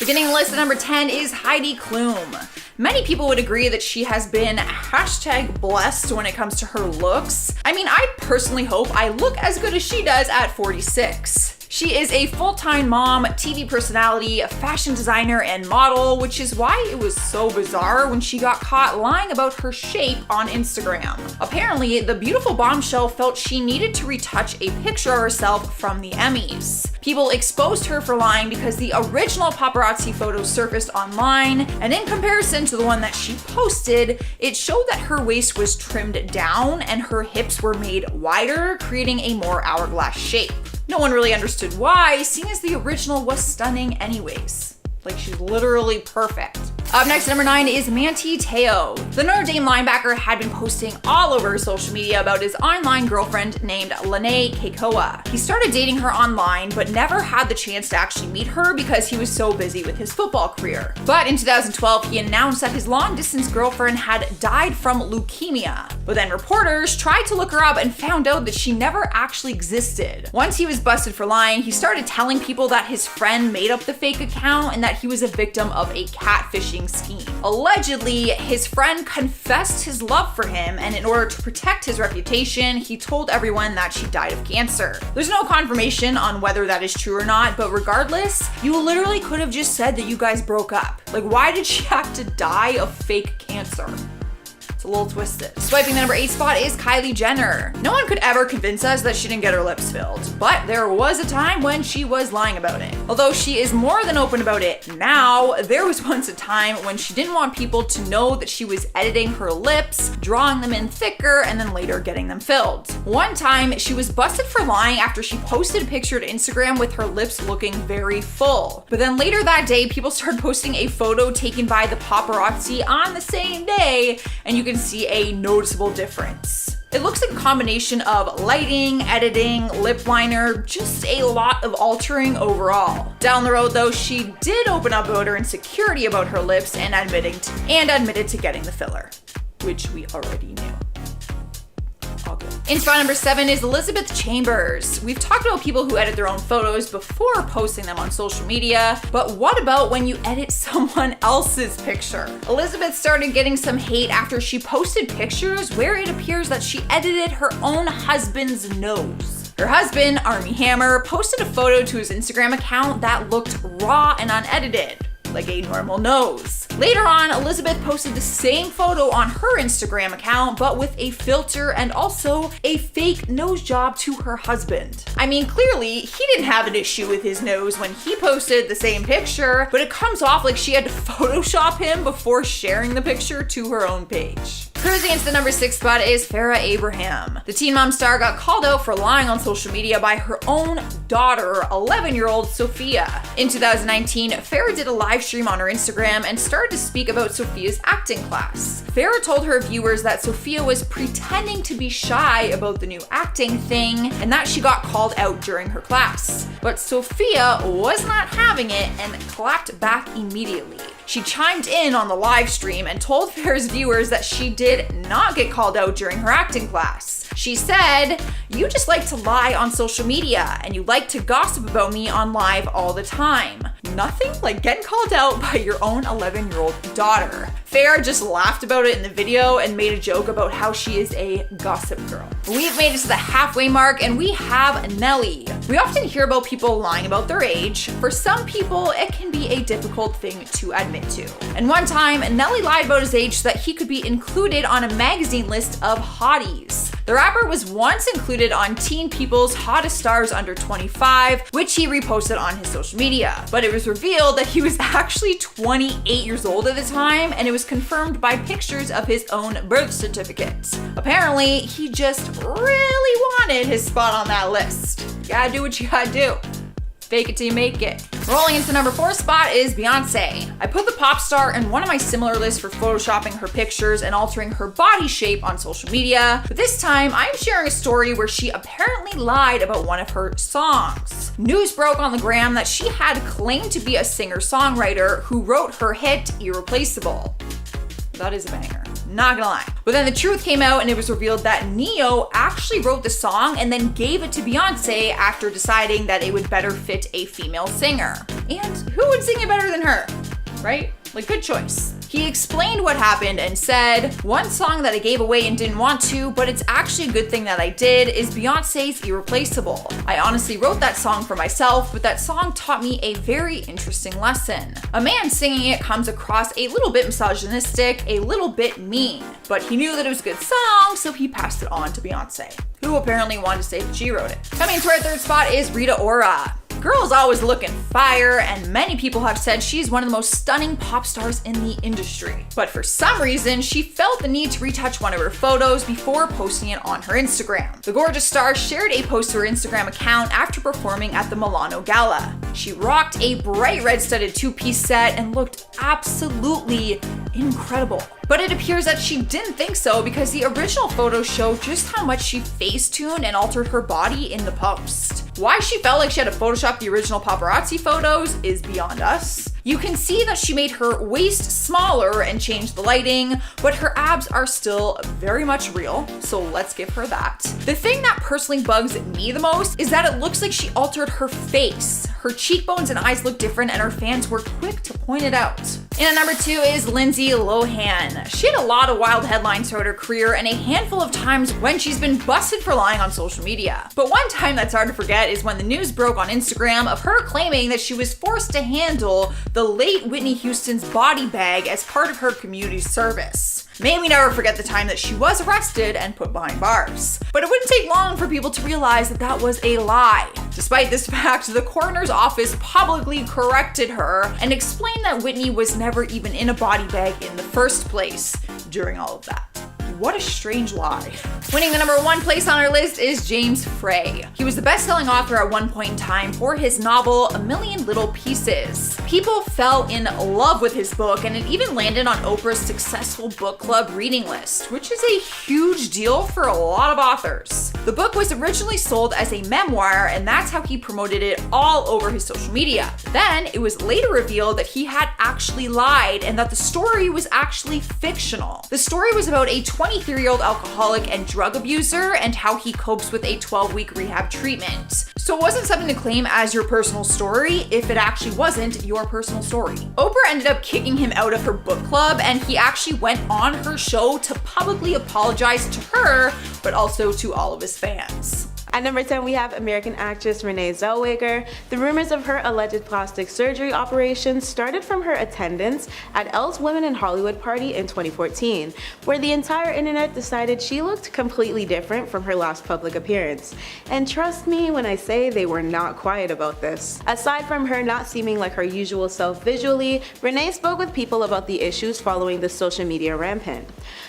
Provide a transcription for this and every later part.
Beginning the list at number 10 is Heidi Klum. Many people would agree that she has been #blessed when it comes to her looks. I mean, I personally hope I look as good as she does at 46. She is a full-time mom, TV personality, fashion designer, and model, which is why it was so bizarre when she got caught lying about her shape on Instagram. Apparently, the beautiful bombshell felt she needed to retouch a picture of herself from the Emmys. People exposed her for lying because the original paparazzi photos surfaced online, and in comparison to the one that she posted, it showed that her waist was trimmed down and her hips were made wider, creating a more hourglass shape. No one really understood why, seeing as the original was stunning anyways. Like, she's literally perfect. Up next at number 9 is Manti Te'o. The Notre Dame linebacker had been posting all over social media about his online girlfriend named Lene Keikoa. He started dating her online, but never had the chance to actually meet her because he was so busy with his football career. But in 2012, he announced that his long-distance girlfriend had died from leukemia. But then reporters tried to look her up and found out that she never actually existed. Once he was busted for lying, he started telling people that his friend made up the fake account and that he was a victim of a catfishing scheme. Allegedly, his friend confessed his love for him, and in order to protect his reputation, he told everyone that she died of cancer. There's no confirmation on whether that is true or not, but regardless, you literally could have just said that you guys broke up. Like, why did she have to die of fake cancer? It's a little twisted. Swiping the number 8 spot is Kylie Jenner. No one could ever convince us that she didn't get her lips filled, but there was a time when she was lying about it. Although she is more than open about it now, there was once a time when she didn't want people to know that she was editing her lips, drawing them in thicker, and then later getting them filled. One time, she was busted for lying after she posted a picture to Instagram with her lips looking very full. But then later that day, people started posting a photo taken by the paparazzi on the same day, and you can see a noticeable difference. It looks like a combination of lighting, editing, lip liner, just a lot of altering overall. Down the road though, she did open up about her insecurity about her lips and admitted to getting the filler, which we already knew. In spot number 7 is Elizabeth Chambers. We've talked about people who edit their own photos before posting them on social media, but what about when you edit someone else's picture? Elizabeth started getting some hate after she posted pictures where it appears that she edited her own husband's nose. Her husband, Armie Hammer, posted a photo to his Instagram account that looked raw and unedited, like a normal nose. Later on, Elizabeth posted the same photo on her Instagram account, but with a filter and also a fake nose job to her husband. I mean, clearly, he didn't have an issue with his nose when he posted the same picture, but it comes off like she had to Photoshop him before sharing the picture to her own page. Cruising into the number 6 spot is Farrah Abraham. The Teen Mom star got called out for lying on social media by her own daughter, 11-year-old Sophia. In 2019, Farrah did a live stream on her Instagram and started to speak about Sophia's acting class. Farrah told her viewers that Sophia was pretending to be shy about the new acting thing and that she got called out during her class. But Sophia was not having it and clapped back immediately. She chimed in on the live stream and told Farrah's viewers that she did not get called out during her acting class. She said, "You just like to lie on social media and you like to gossip about me on live all the time. Nothing like getting called out by your own 11-year-old daughter." Farrah just laughed about it in the video and made a joke about how she is a gossip girl. We've made it to the halfway mark and we have Nelly. We often hear about people lying about their age. For some people, it can be a difficult thing to admit to. And one time, Nelly lied about his age so that he could be included on a magazine list of hotties. The rapper was once included on Teen People's Hottest Stars Under 25, which he reposted on his social media. But it was revealed that he was actually 28 years old at the time, and it was confirmed by pictures of his own birth certificate. Apparently, he just really wanted his spot on that list. You gotta do what you gotta do. Fake it till you make it. Rolling into the number 4 spot is Beyonce. I put the pop star in one of my similar lists for photoshopping her pictures and altering her body shape on social media, but this time I'm sharing a story where she apparently lied about one of her songs. News broke on the gram that she had claimed to be a singer-songwriter who wrote her hit Irreplaceable. That is a banger. Not gonna lie. But then the truth came out and it was revealed that Neo actually wrote the song and then gave it to Beyonce after deciding that it would better fit a female singer. And who would sing it better than her? Right? Like, good choice. He explained what happened and said, "One song that I gave away and didn't want to, but it's actually a good thing that I did, is Beyonce's Irreplaceable. I honestly wrote that song for myself, but that song taught me a very interesting lesson. A man singing it comes across a little bit misogynistic, a little bit mean, but he knew that it was a good song, so he passed it on to Beyonce, who apparently wanted to say that she wrote it." Coming to our third spot is Rita Ora. Girl is always looking fire, and many people have said she's one of the most stunning pop stars in the industry. But for some reason, she felt the need to retouch one of her photos before posting it on her Instagram. The gorgeous star shared a post to her Instagram account after performing at the Milano Gala. She rocked a bright red studded two-piece set and looked absolutely incredible. But it appears that she didn't think so, because the original photos show just how much she face-tuned and altered her body in the post. Why she felt like she had to Photoshop the original paparazzi photos is beyond us. You can see that she made her waist smaller and changed the lighting, but her abs are still very much real, so let's give her that. The thing that personally bugs me the most is that it looks like she altered her face. Her cheekbones and eyes look different, and her fans were quick to point it out. And number 2 is Lindsay Lohan. She had a lot of wild headlines throughout her career, and a handful of times when she's been busted for lying on social media. But one time that's hard to forget is when the news broke on Instagram of her claiming that she was forced to handle the late Whitney Houston's body bag as part of her community service. May we never forget the time that she was arrested and put behind bars. But it wouldn't take long for people to realize that that was a lie. Despite this fact, the coroner's office publicly corrected her and explained that Whitney was never even in a body bag in the first place during all of that. What a strange lie. Winning the number 1 place on our list is James Frey. He was the best-selling author at one point in time for his novel A Million Little Pieces. People fell in love with his book, and it even landed on Oprah's successful book club reading list, which is a huge deal for a lot of authors. The book was originally sold as a memoir, and that's how he promoted it all over his social media. Then it was later revealed that he had actually lied and that the story was actually fictional. The story was about a 23-year-old alcoholic and drug abuser and how he copes with a 12-week rehab treatment. So it wasn't something to claim as your personal story if it actually wasn't your personal story. Oprah ended up kicking him out of her book club, and he actually went on her show to publicly apologize to her, but also to all of his fans. At number 10, we have American actress Renee Zellweger. The rumors of her alleged plastic surgery operation started from her attendance at Elle's Women in Hollywood party in 2014, where the entire internet decided she looked completely different from her last public appearance. And trust me when I say they were not quiet about this. Aside from her not seeming like her usual self visually, Renee spoke with people about the issues following the social media rampant.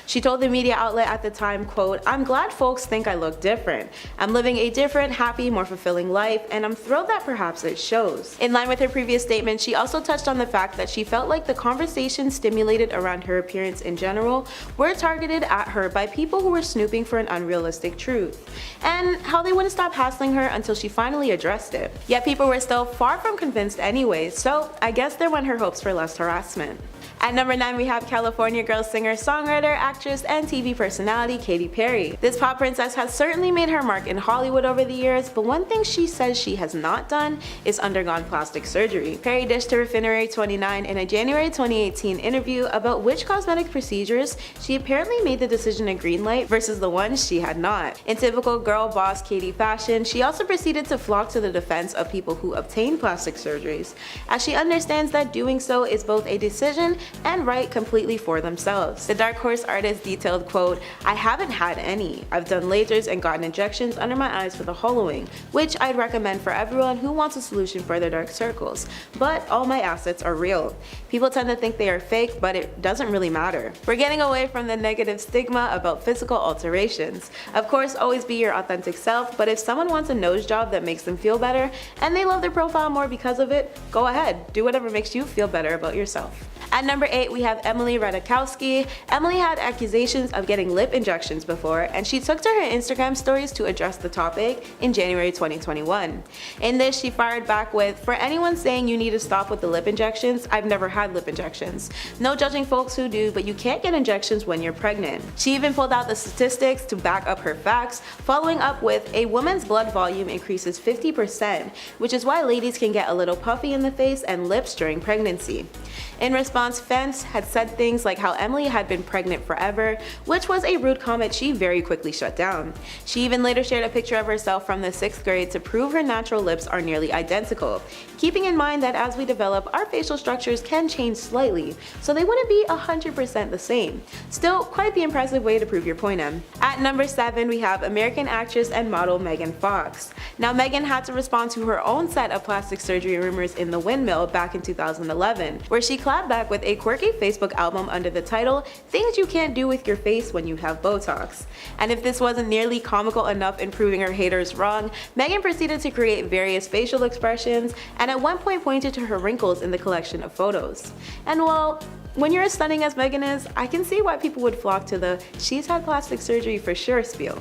She told the media outlet at the time, quote, "I'm glad folks think I look different. I'm living a different, happy, more fulfilling life, and I'm thrilled that perhaps it shows." In line with her previous statement, she also touched on the fact that she felt like the conversation stimulated around her appearance in general were targeted at her by people who were snooping for an unrealistic truth, and how they wouldn't stop hassling her until she finally addressed it. Yet people were still far from convinced anyway, so I guess there went her hopes for less harassment. At number 9, we have California girl singer, songwriter, actress, and TV personality Katy Perry. This pop princess has certainly made her mark in Hollywood over the years, but one thing she says she has not done is undergone plastic surgery. Perry dished to Refinery 29 in a January 2018 interview about which cosmetic procedures she apparently made the decision to greenlight versus the ones she had not. In typical girl boss Katy fashion, she also proceeded to flock to the defense of people who obtain plastic surgeries, as she understands that doing so is both a decision and right completely for themselves. The Dark Horse artist detailed, quote, "I haven't had any. I've done lasers and gotten injections under my eyes for the hollowing, which I'd recommend for everyone who wants a solution for their dark circles, but all my assets are real. People tend to think they are fake, but it doesn't really matter." We're getting away from the negative stigma about physical alterations. Of course, always be your authentic self, but if someone wants a nose job that makes them feel better and they love their profile more because of it, go ahead, do whatever makes you feel better about yourself. At number number 8, we have Emily Ratajkowski. Emily had accusations of getting lip injections before, and she took to her Instagram stories to address the topic in January 2021. In this, she fired back with, "For anyone saying you need to stop with the lip injections, I've never had lip injections. No judging folks who do, but you can't get injections when you're pregnant." She even pulled out the statistics to back up her facts, following up with, "A woman's blood volume increases 50%, which is why ladies can get a little puffy in the face and lips during pregnancy." In response, fans had said things like how Emily had been pregnant forever, which was a rude comment she very quickly shut down. She even later shared a picture of herself from the 6th grade to prove her natural lips are nearly identical, keeping in mind that as we develop, our facial structures can change slightly, so they wouldn't be 100% the same. Still, quite the impressive way to prove your point, Em. At number 7, we have American actress and model Megan Fox. Now, Megan had to respond to her own set of plastic surgery rumors in the Windmill back in 2011, where she clapped back with a quirky Facebook album under the title, "Things You Can't Do With Your Face When You Have Botox." And if this wasn't nearly comical enough in proving her haters wrong, Megan proceeded to create various facial expressions and at one point pointed to her wrinkles in the collection of photos. And well, when you're as stunning as Megan is, I can see why people would flock to the "she's had plastic surgery for sure" spiel.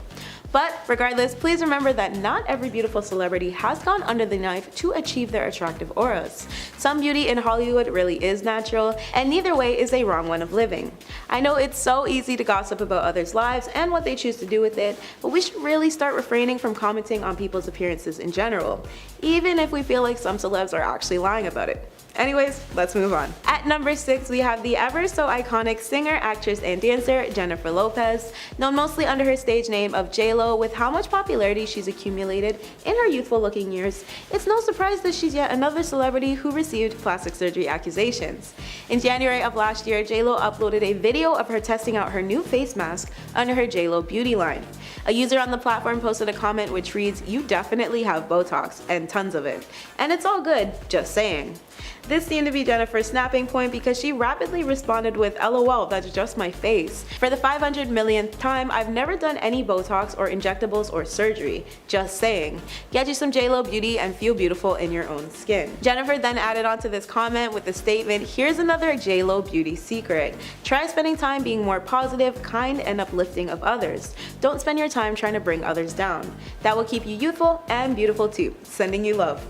But regardless, please remember that not every beautiful celebrity has gone under the knife to achieve their attractive auras. Some beauty in Hollywood really is natural, and neither way is a wrong one of living. I know it's so easy to gossip about others' lives and what they choose to do with it, but we should really start refraining from commenting on people's appearances in general, even if we feel like some celebs are actually lying about it. Anyways, let's move on. At number 6, we have the ever so iconic singer, actress, and dancer Jennifer Lopez, known mostly under her stage name of J-Lo. With how much popularity she's accumulated in her youthful looking years, it's no surprise that she's yet another celebrity who received plastic surgery accusations. In January of last year, J-Lo uploaded a video of her testing out her new face mask under her J-Lo beauty line. A user on the platform posted a comment which reads, "You definitely have Botox, and tons of it. And it's all good, just saying." This seemed to be Jennifer's snapping point because she rapidly responded with, "LOL, that's just my face. For the 500 millionth time, I've never done any Botox or injectables or surgery. Just saying. Get you some J-Lo beauty and feel beautiful in your own skin." Jennifer then added onto this comment with the statement, "Here's another J-Lo beauty secret. Try spending time being more positive, kind, and uplifting of others. Don't spend your time trying to bring others down. That will keep you youthful and beautiful too. Sending you love."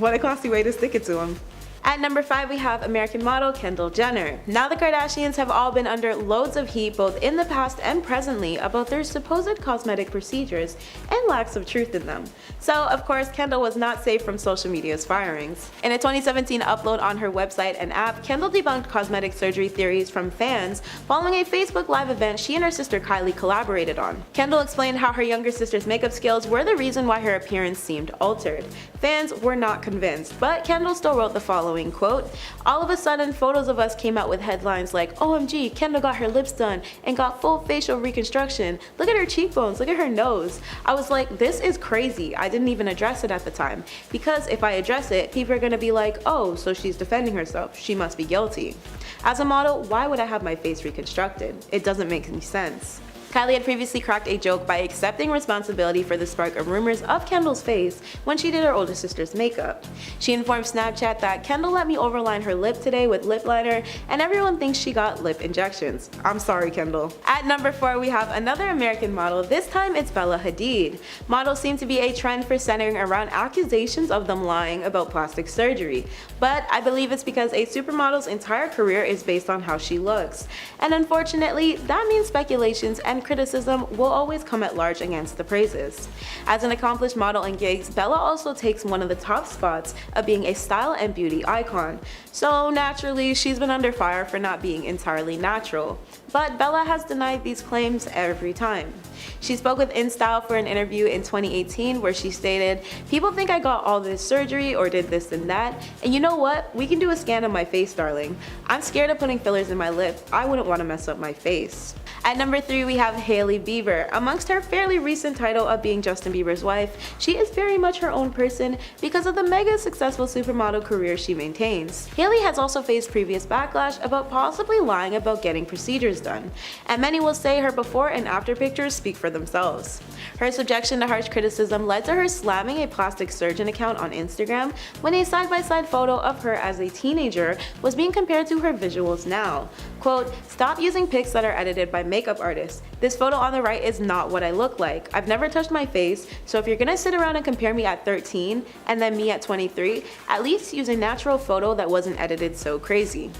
What a classy way to stick it to him. At number 5, we have American model Kendall Jenner. Now the Kardashians have all been under loads of heat both in the past and presently about their supposed cosmetic procedures and lacks of truth in them. So of course Kendall was not safe from social media's firings. In a 2017 upload on her website and app, Kendall debunked cosmetic surgery theories from fans following a Facebook Live event she and her sister Kylie collaborated on. Kendall explained how her younger sister's makeup skills were the reason why her appearance seemed altered. Fans were not convinced, but Kendall still wrote the following quote, "All of a sudden photos of us came out with headlines like, 'OMG, Kendall got her lips done and got full facial reconstruction. Look at her cheekbones, look at her nose.' I was like, this is crazy. I didn't even address it at the time, because if I address it, people are gonna be like, oh, so she's defending herself, she must be guilty. As a model, why would I have my face reconstructed? It doesn't make any sense." Kylie had previously cracked a joke by accepting responsibility for the spark of rumors of Kendall's face when she did her older sister's makeup. She informed Snapchat that Kendall let me overline her lip today with lip liner and everyone thinks she got lip injections. I'm sorry, Kendall. At number 4, we have another American model. This time it's Bella Hadid. Models seem to be a trend for centering around accusations of them lying about plastic surgery, but I believe it's because a supermodel's entire career is based on how she looks. And unfortunately, that means speculations and criticism will always come at large against the praises. As an accomplished model in gigs, Bella also takes one of the top spots of being a style and beauty icon. So naturally, she's been under fire for not being entirely natural. But Bella has denied these claims every time. She spoke with InStyle for an interview in 2018 where she stated, "People think I got all this surgery or did this and that, and you know what? We can do a scan of my face, darling. I'm scared of putting fillers in my lip. I wouldn't want to mess up my face." At number 3 we have Hailey Bieber. Amongst her fairly recent title of being Justin Bieber's wife, she is very much her own person because of the mega successful supermodel career she maintains. Hailey has also faced previous backlash about possibly lying about getting procedures done, and many will say her before and after pictures speak for themselves. Her subjection to harsh criticism led to her slamming a plastic surgeon account on Instagram when a side-by-side photo of her as a teenager was being compared to her visuals now. Quote, "Stop using pics that are edited by makeup artists. This photo on the right is not what I look like. I've never touched my face, so if you're gonna sit around and compare me at 13 and then me at 23, at least use a natural photo that wasn't edited so crazy."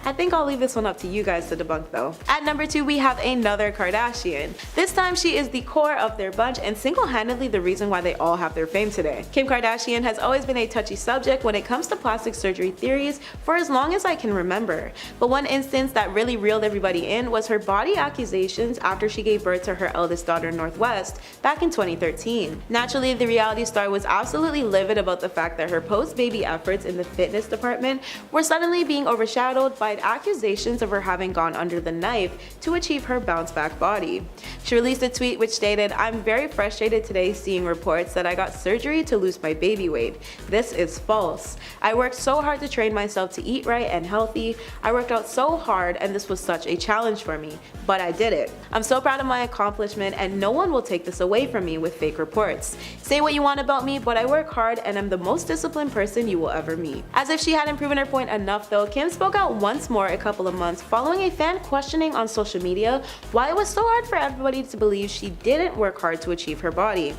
I think I'll leave this one up to you guys to debunk though. At number 2 we have another Kardashian. This time she is the core of their bunch and single-handedly the reason why they all have their fame today. Kim Kardashian has always been a touchy subject when it comes to plastic surgery theories for as long as I can remember, but one instance that really reeled everybody in was her body accusations after she gave birth to her eldest daughter Northwest back in 2013. Naturally, the reality star was absolutely livid about the fact that her post-baby efforts in the fitness department were suddenly being overshadowed by accusations of her having gone under the knife to achieve her bounce-back body. She released a tweet which stated, "I'm very frustrated today seeing reports that I got surgery to lose my baby weight. This is false. I worked so hard to train myself to eat right and healthy. I worked out so hard and this was such a challenge for me, but I did it. I'm so proud of my accomplishment and no one will take this away from me with fake reports. Say what you want about me, but I work hard and I'm the most disciplined person you will ever meet." As if she hadn't proven her point enough though, Kim spoke out once more a couple of months following a fan questioning on social media why it was so hard for everybody to believe she didn't work hard to achieve her body.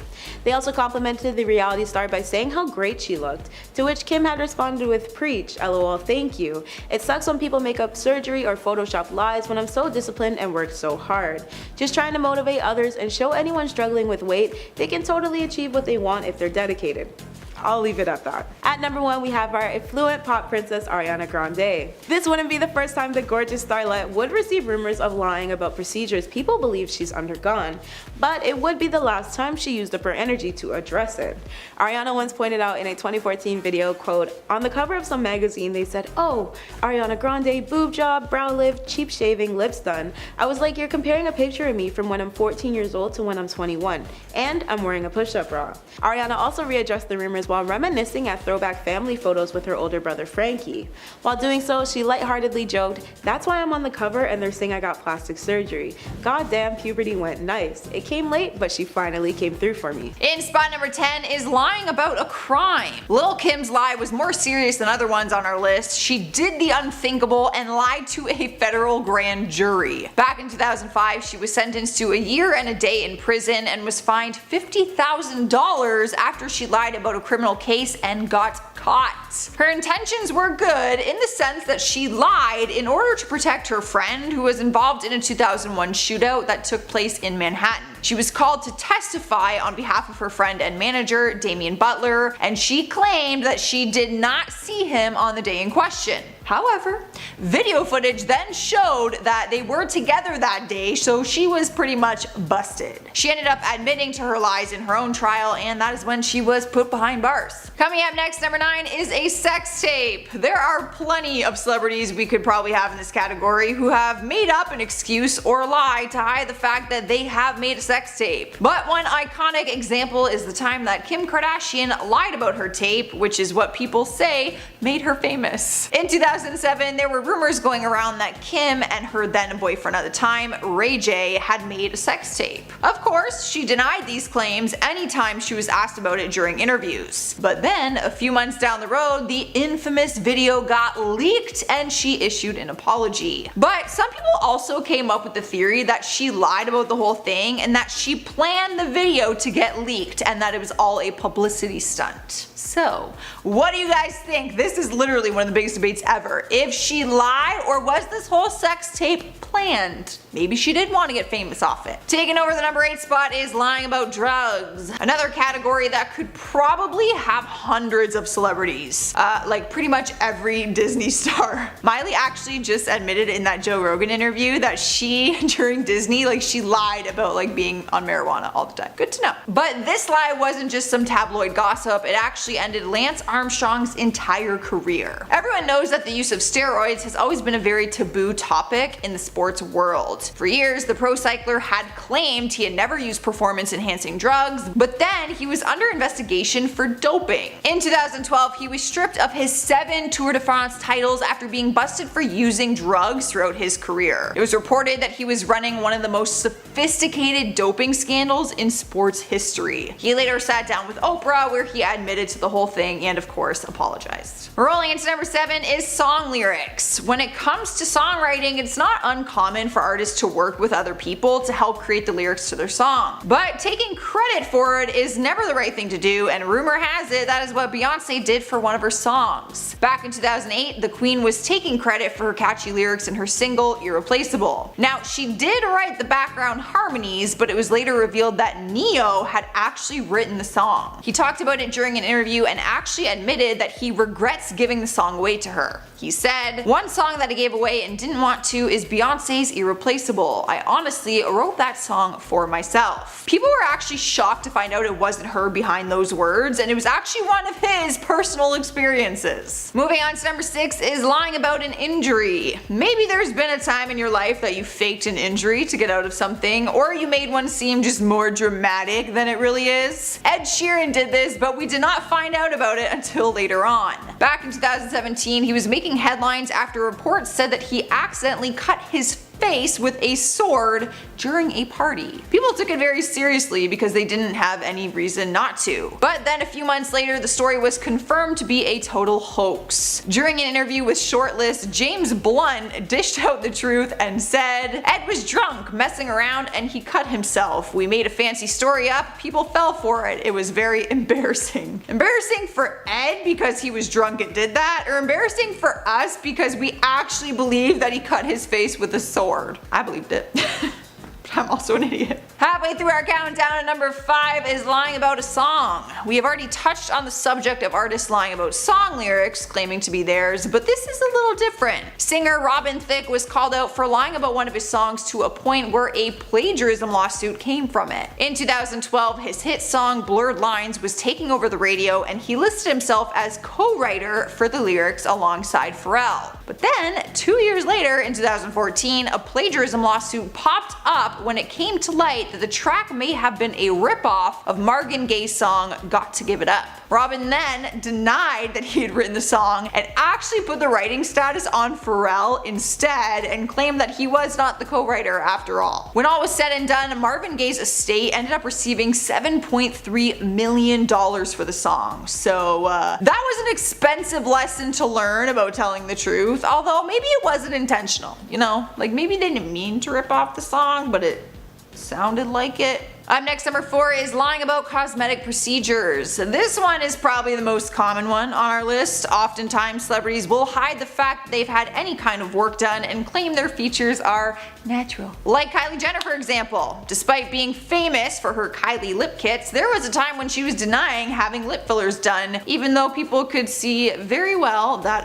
They also complimented the reality star by saying how great she looked, to which Kim had responded with, "Preach, lol, thank you. It sucks when people make up surgery or Photoshop lies when I'm so disciplined and worked so hard. Just trying to motivate others and show anyone struggling with weight they can totally achieve what they want if they're dedicated." I'll leave it at that. At number 1 we have our affluent pop princess Ariana Grande. This wouldn't be the first time the gorgeous starlet would receive rumors of lying about procedures people believe she's undergone, but it would be the last time she used up her energy to address it. Ariana once pointed out in a 2014 video, quote, "On the cover of some magazine they said, 'Oh, Ariana Grande, boob job, brow lift, cheap shaving, lips done.' I was like, you're comparing a picture of me from when I'm 14 years old to when I'm 21, and I'm wearing a push-up bra." Ariana also readdressed the rumors while reminiscing at throwback family photos with her older brother Frankie. While doing so, she lightheartedly joked, "That's why I'm on the cover and they're saying I got plastic surgery. Goddamn, puberty went nice. It came late, but she finally came through for me." In spot number 10 is lying about a crime. Lil' Kim's lie was more serious than other ones on our list. She did the unthinkable and lied to a federal grand jury. Back in 2005, she was sentenced to a year and a day in prison and was fined $50,000 after she lied about a criminal case and got caught. Her intentions were good in the sense that she lied in order to protect her friend who was involved in a 2001 shootout that took place in Manhattan. She was called to testify on behalf of her friend and manager, Damian Butler, and she claimed that she did not see him on the day in question. However, video footage then showed that they were together that day, so she was pretty much busted. She ended up admitting to her lies in her own trial, and that is when she was put behind bars. Coming up next, number 9 is a sex tape. There are plenty of celebrities we could probably have in this category who have made up an excuse or lie to hide the fact that they have made a sex tape. But one iconic example is the time that Kim Kardashian lied about her tape, which is what people say made her famous. In 2007, there were rumors going around that Kim and her then boyfriend at the time, Ray J, had made a sex tape. Of course, she denied these claims anytime she was asked about it during interviews. But then, a few months down the road, the infamous video got leaked and she issued an apology. But some people also came up with the theory that she lied about the whole thing and that she planned the video to get leaked and that it was all a publicity stunt. So, what do you guys think? This is literally one of the biggest debates ever. If she lied, or was this whole sex tape planned? Maybe she did want to get famous off it. Taking over the number 8 spot is lying about drugs. Another category that could probably have hundreds of celebrities. Like pretty much every Disney star. Miley actually just admitted in that Joe Rogan interview that she, during Disney, she lied about being on marijuana all the time. Good to know. But this lie wasn't just some tabloid gossip, it actually ended Lance Armstrong's entire career. Everyone knows that the use of steroids has always been a very taboo topic in the sports world. For years, the pro cycler had claimed he had never used performance-enhancing drugs, but then he was under investigation for doping. In 2012, he was stripped of his 7 Tour de France titles after being busted for using drugs throughout his career. It was reported that he was running one of the most sophisticated doping scandals in sports history. He later sat down with Oprah, where he admitted to the whole thing and of course apologized. Rolling into number 7 is song lyrics. When it comes to songwriting, it's not uncommon for artists to work with other people to help create the lyrics to their song. But taking credit for it is never the right thing to do, and rumor has it that is what Beyonce did for one of her songs. Back in 2008, the Queen was taking credit for her catchy lyrics in her single Irreplaceable. Now, she did write the background harmonies, but it was later revealed that Neo had actually written the song. He talked about it during an interview and actually admitted that he regrets giving the song away to her. He said, "One song that I gave away and didn't want to is Beyonce's Irreplaceable. I honestly wrote that song for myself." People were actually shocked to find out it wasn't her behind those words, and it was actually one of his personal experiences. Moving on to number 6 is lying about an injury. Maybe there's been a time in your life that you faked an injury to get out of something, or you made one seem just more dramatic than it really is. Ed Sheeran did this, but we did not find out about it until later on. Back in 2017, he was making headlines after reports said that he accidentally cut his face with a sword during a party. People took it very seriously because they didn't have any reason not to. But then a few months later, the story was confirmed to be a total hoax. During an interview with Shortlist, James Blunt dished out the truth and said, "Ed was drunk, messing around, and he cut himself. We made a fancy story up, people fell for it. It was very embarrassing." Embarrassing for Ed because he was drunk and did that, or embarrassing for us because we actually believe that he cut his face with a sword? I believed it. But I'm also an idiot. Halfway through our countdown, at number 5 is lying about a song. We have already touched on the subject of artists lying about song lyrics, claiming to be theirs, but this is a little different. Singer Robin Thicke was called out for lying about one of his songs to a point where a plagiarism lawsuit came from it. In 2012, his hit song Blurred Lines was taking over the radio, and he listed himself as co-writer for the lyrics alongside Pharrell. But then, 2 years later, in 2014, a plagiarism lawsuit popped up when it came to light that the track may have been a ripoff of Marvin Gaye's song Got to Give It Up. Robin then denied that he had written the song and actually put the writing status on Pharrell instead and claimed that he was not the co-writer after all. When all was said and done, Marvin Gaye's estate ended up receiving $7.3 million for the song. So that was an expensive lesson to learn about telling the truth, although maybe it wasn't intentional, you know? Like maybe they didn't mean to rip off the song, but it sounded like it. Up next, number 4 is lying about cosmetic procedures. This one is probably the most common one on our list. Oftentimes, celebrities will hide the fact that they've had any kind of work done and claim their features are natural. Like Kylie Jenner, for example. Despite being famous for her Kylie lip kits, there was a time when she was denying having lip fillers done, even though people could see very well that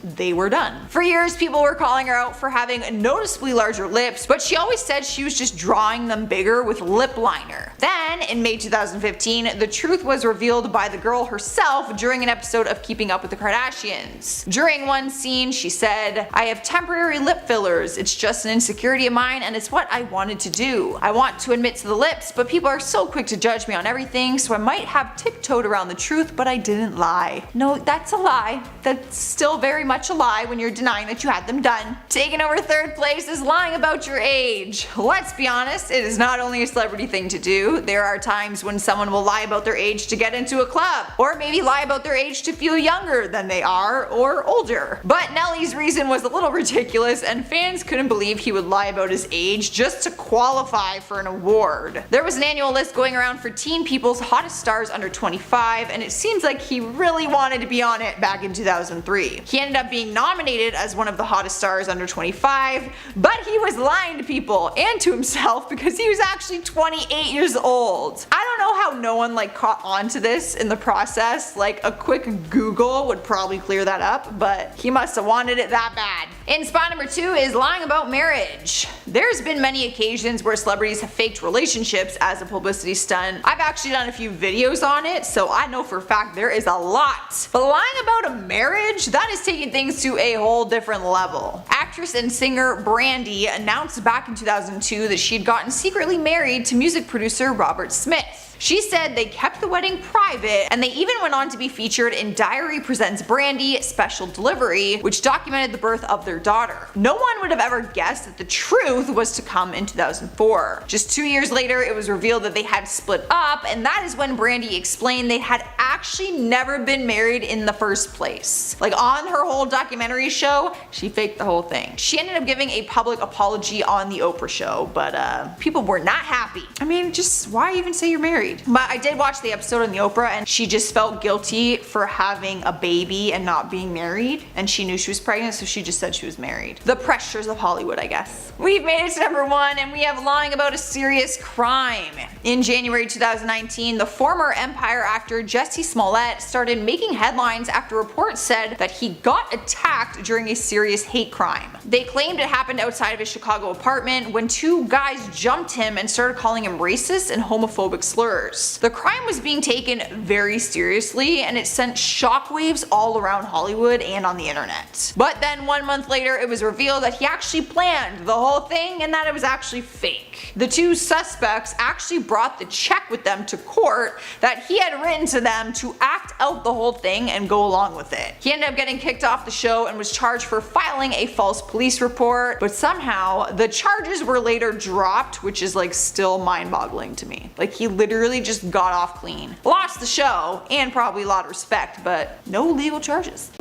they were done. For years, people were calling her out for having noticeably larger lips, but she always said she was just drawing them bigger with lip liner. Then, in May 2015, the truth was revealed by the girl herself during an episode of Keeping Up with the Kardashians. During one scene, she said, "I have temporary lip fillers. It's just an insecurity of mine and it's what I wanted to do. I want to admit to the lips, but people are so quick to judge me on everything, so I might have tiptoed around the truth, but I didn't lie." No, that's a lie. That's still very much a lie when you're denying that you had them done. Taking over 3rd place is lying about your age. Let's be honest, it is not only a celebrity thing to do. There are times when someone will lie about their age to get into a club, or maybe lie about their age to feel younger than they are, or older. But Nelly's reason was a little ridiculous, and fans couldn't believe he would lie about his age just to qualify for an award. There was an annual list going around for teen people's hottest stars under 25, and it seems like he really wanted to be on it back in 2003. He ended up being nominated as one of the hottest stars under 25, but he was lying to people and to himself because he was actually 28 years old. I don't know how no one like caught on to this in the process. Like a quick Google would probably clear that up, but he must have wanted it that bad. And spot number 2 is lying about marriage. There's been many occasions where celebrities have faked relationships as a publicity stunt. I've actually done a few videos on it, so I know for a fact there is a lot. But lying about a marriage, that is taking things to a whole different level. Actress and singer Brandy announced back in 2002 that she had gotten secretly married to music producer Robert Smith. She said they kept the wedding private, and they even went on to be featured in Diary Presents Brandy Special Delivery, which documented the birth of their daughter. No one would have ever guessed that the truth was to come in 2004. Just 2 years later, it was revealed that they had split up, and that is when Brandy explained they had actually never been married in the first place. Like on her whole documentary show, she faked the whole thing. She ended up giving a public apology on the Oprah show, but people were not happy. I mean, just why even say you're married? But I did watch the episode on the Oprah, and she just felt guilty for having a baby and not being married, and she knew she was pregnant, so she just said she was married. The pressures of Hollywood, I guess. We've made it to number 1, and we have lying about a serious crime. In January 2019, the former Empire actor Jussie Smollett started making headlines after reports said that he got attacked during a serious hate crime. They claimed it happened outside of his Chicago apartment when 2 guys jumped him and started calling him racist and homophobic slurs. The crime was being taken very seriously, and it sent shockwaves all around Hollywood and on the internet. But then 1 month later, it was revealed that he actually planned the whole thing and that it was actually fake. The 2 suspects actually brought the check with them to court that he had written to them to act out the whole thing and go along with it. He ended up getting kicked off the show and was charged for filing a false police report, but somehow the charges were later dropped, which is like still mind-boggling to me. Like he literally just got off clean. Lost the show and probably a lot of respect, but no legal charges.